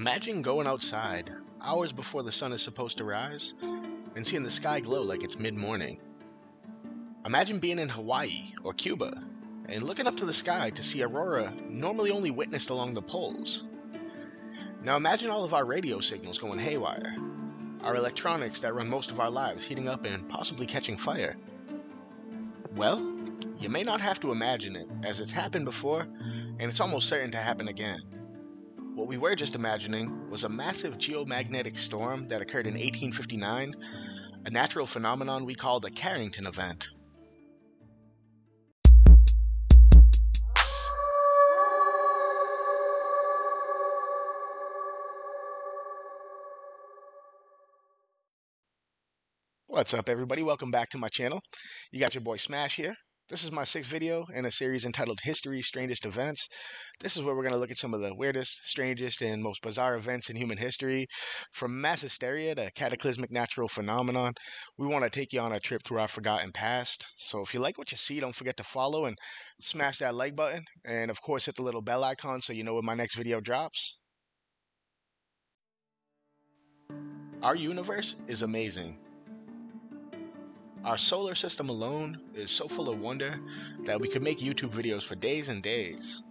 Imagine going outside hours before the sun is supposed to rise and seeing the sky glow like it's mid-morning. Imagine being in Hawaii or Cuba and looking up to the sky to see aurora normally only witnessed along the poles. Now imagine all of our radio signals going haywire, our electronics that run most of our lives heating up and possibly catching fire. Well, you may not have to imagine it, as it's happened before and it's almost certain to happen again. What we were just imagining was a massive geomagnetic storm that occurred in 1859, a natural phenomenon we call the Carrington Event. What's up, everybody? Welcome back to my channel. You got your boy Smash here. This is my 6th video in a series entitled History's Strangest Events. This is where we're going to look at some of the weirdest, strangest, and most bizarre events in human history. From mass hysteria to cataclysmic natural phenomenon, we want to take you on a trip through our forgotten past. So if you like what you see, don't forget to follow and smash that like button. And of course, hit the little bell icon so you know when my next video drops. Our universe is amazing. Our solar system alone is so full of wonder that we could make YouTube videos for days and days.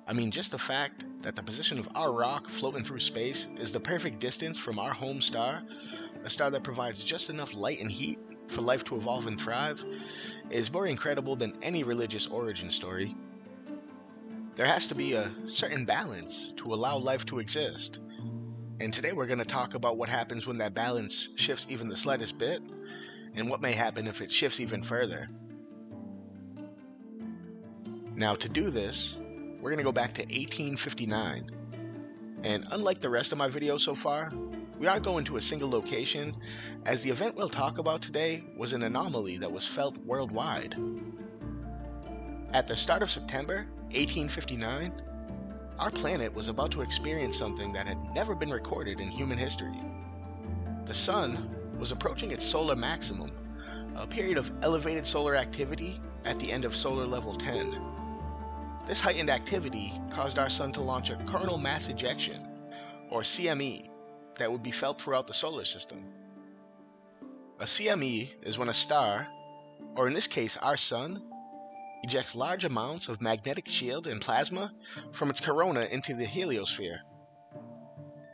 I mean, just the fact that the position of our rock floating through space is the perfect distance from our home star, a star that provides just enough light and heat for life to evolve and thrive, is more incredible than any religious origin story. There has to be a certain balance to allow life to exist. And today we're going to talk about what happens when that balance shifts even the slightest bit, and what may happen if it shifts even further. Now, to do this, we're going to go back to 1859. And unlike the rest of my videos so far, we aren't going to a single location, as the event we'll talk about today was an anomaly that was felt worldwide. At the start of September 1859, our planet was about to experience something that had never been recorded in human history. The sun was approaching its solar maximum, a period of elevated solar activity at the end of solar level 10. This heightened activity caused our sun to launch a coronal mass ejection, or CME, that would be felt throughout the solar system. A CME is when a star, or in this case our sun, ejects large amounts of magnetic shield and plasma from its corona into the heliosphere.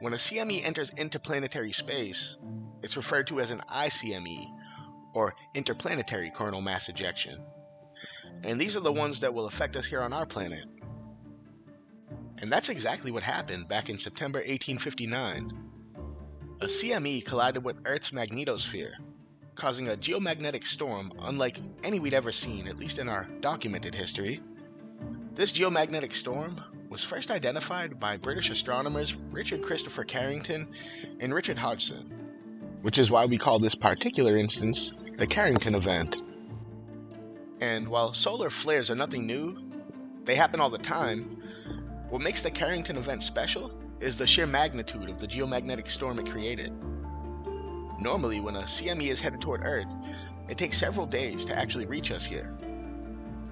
When a CME enters interplanetary space, it's referred to as an ICME, or interplanetary coronal mass ejection. And these are the ones that will affect us here on our planet. And that's exactly what happened back in September 1859. A CME collided with Earth's magnetosphere, causing a geomagnetic storm unlike any we'd ever seen, at least in our documented history. This geomagnetic storm was first identified by British astronomers Richard Christopher Carrington and Richard Hodgson, which is why we call this particular instance the Carrington Event. And while solar flares are nothing new, they happen all the time, what makes the Carrington Event special is the sheer magnitude of the geomagnetic storm it created. Normally, when a CME is headed toward Earth, it takes several days to actually reach us here.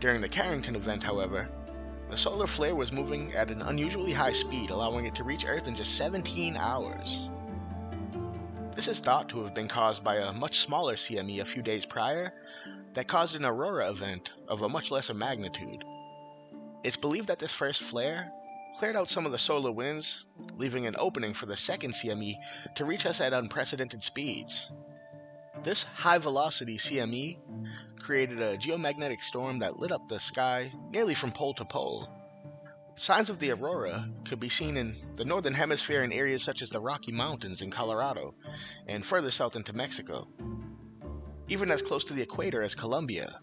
During the Carrington Event, however, the solar flare was moving at an unusually high speed, allowing it to reach Earth in just 17 hours. This is thought to have been caused by a much smaller CME a few days prior that caused an aurora event of a much lesser magnitude. It's believed that this first flare cleared out some of the solar winds, leaving an opening for the second CME to reach us at unprecedented speeds. This high-velocity CME created a geomagnetic storm that lit up the sky nearly from pole to pole. Signs of the aurora could be seen in the northern hemisphere in areas such as the Rocky Mountains in Colorado and further south into Mexico, even as close to the equator as Colombia.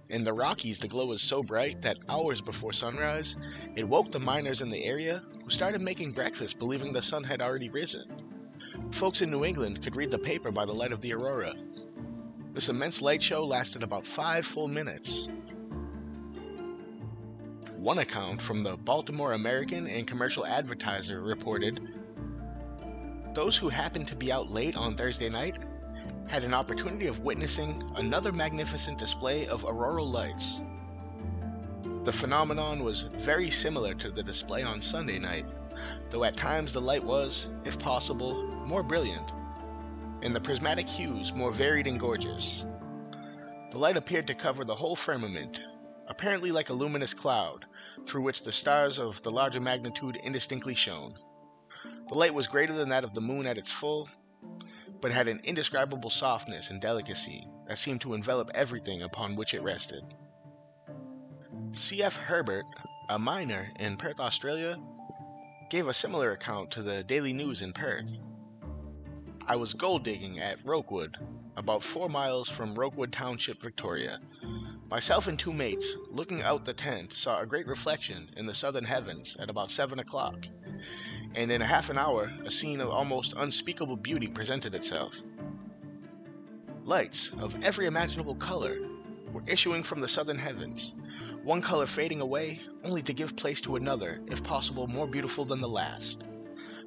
In the Rockies, the glow was so bright that hours before sunrise, it woke the miners in the area who started making breakfast believing the sun had already risen. Folks in New England could read the paper by the light of the aurora. This immense light show lasted about 5 full minutes. One account from the Baltimore American and Commercial Advertiser reported, "Those who happened to be out late on Thursday night had an opportunity of witnessing another magnificent display of auroral lights. The phenomenon was very similar to the display on Sunday night, though at times the light was, if possible, more brilliant, and the prismatic hues more varied and gorgeous. The light appeared to cover the whole firmament, apparently like a luminous cloud, through which the stars of the larger magnitude indistinctly shone. The light was greater than that of the moon at its full, but had an indescribable softness and delicacy that seemed to envelop everything upon which it rested. C.F. Herbert, a miner in Perth, Australia, gave a similar account to the Daily News in Perth. I was gold digging at Rokewood, about 4 miles from Rokewood Township, Victoria. Myself and 2 mates, looking out the tent, saw a great reflection in the southern heavens at about 7 o'clock, and in a half an hour a scene of almost unspeakable beauty presented itself. Lights of every imaginable color were issuing from the southern heavens, one color fading away only to give place to another, if possible more beautiful than the last.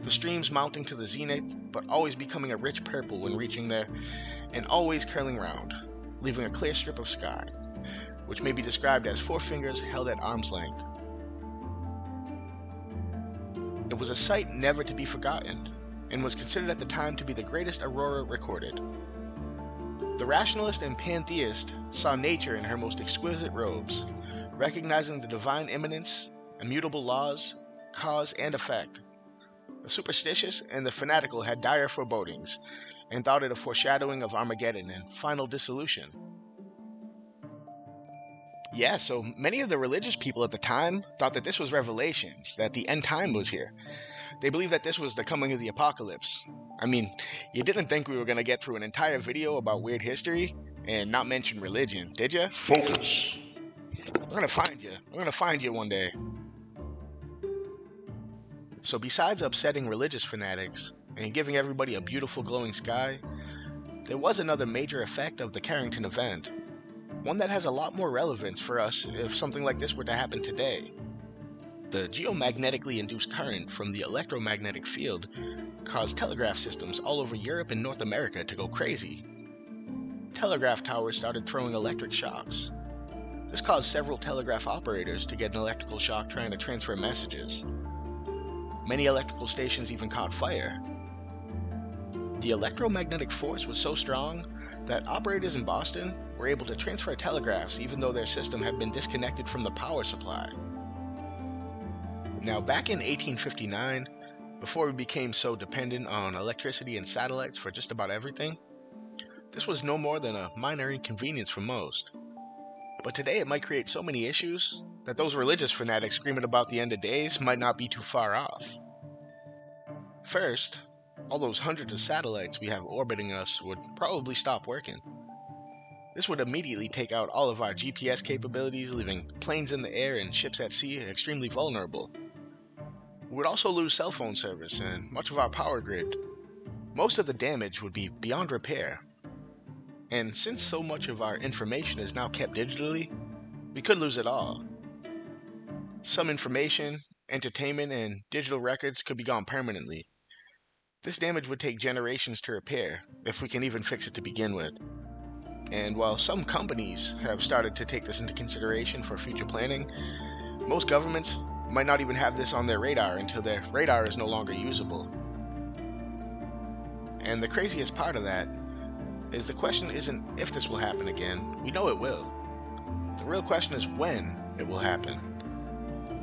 The streams mounting to the zenith, but always becoming a rich purple when reaching there, and always curling round, leaving a clear strip of sky, which may be described as 4 fingers held at arm's length. It was a sight never to be forgotten, and was considered at the time to be the greatest aurora recorded. The rationalist and pantheist saw nature in her most exquisite robes, recognizing the divine immanence, immutable laws, cause and effect. The superstitious and the fanatical had dire forebodings, and thought it a foreshadowing of Armageddon and final dissolution. Yeah, so many of the religious people at the time thought that this was revelations, that the end time was here. They believed that this was the coming of the apocalypse. I mean, you didn't think we were going to get through an entire video about weird history and not mention religion, did you? Focus. I'm going to find you. I'm going to find you one day. So besides upsetting religious fanatics and giving everybody a beautiful glowing sky, there was another major effect of the Carrington Event, one that has a lot more relevance for us if something like this were to happen today. The geomagnetically induced current from the electromagnetic field caused telegraph systems all over Europe and North America to go crazy. Telegraph towers started throwing electric shocks. This caused several telegraph operators to get an electrical shock trying to transfer messages. Many electrical stations even caught fire. The electromagnetic force was so strong that operators in Boston were able to transfer telegraphs even though their system had been disconnected from the power supply. Now, back in 1859, before we became so dependent on electricity and satellites for just about everything, this was no more than a minor inconvenience for most. But today it might create so many issues that those religious fanatics screaming about the end of days might not be too far off. First, all those hundreds of satellites we have orbiting us would probably stop working. This would immediately take out all of our GPS capabilities, leaving planes in the air and ships at sea extremely vulnerable. We would also lose cell phone service and much of our power grid. Most of the damage would be beyond repair. And since so much of our information is now kept digitally, we could lose it all. Some information, entertainment, and digital records could be gone permanently. This damage would take generations to repair, if we can even fix it to begin with. And while some companies have started to take this into consideration for future planning, most governments might not even have this on their radar until their radar is no longer usable. And the craziest part of that is the question isn't if this will happen again. We know it will. The real question is when it will happen.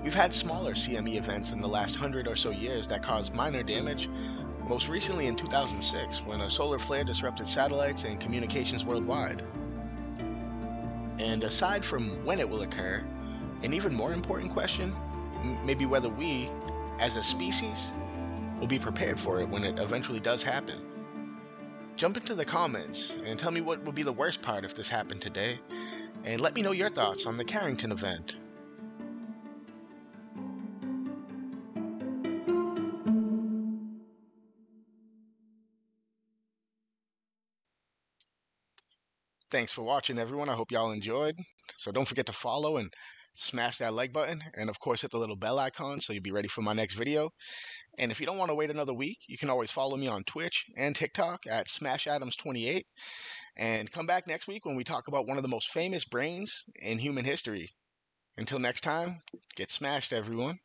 We've had smaller CME events in the last 100 or so years that caused minor damage, most recently in 2006 when a solar flare disrupted satellites and communications worldwide. And aside from when it will occur, an even more important question may be whether we, as a species, will be prepared for it when it eventually does happen. Jump into the comments and tell me what would be the worst part if this happened today, and let me know your thoughts on the Carrington Event. Thanks for watching, everyone. I hope y'all enjoyed. So don't forget to follow and smash that like button, and of course hit the little bell icon so you'll be ready for my next video. And if you don't want to wait another week, you can always follow me on Twitch and TikTok at SmashAdams28, and come back next week when we talk about one of the most famous brains in human history. Until next time, get smashed, everyone.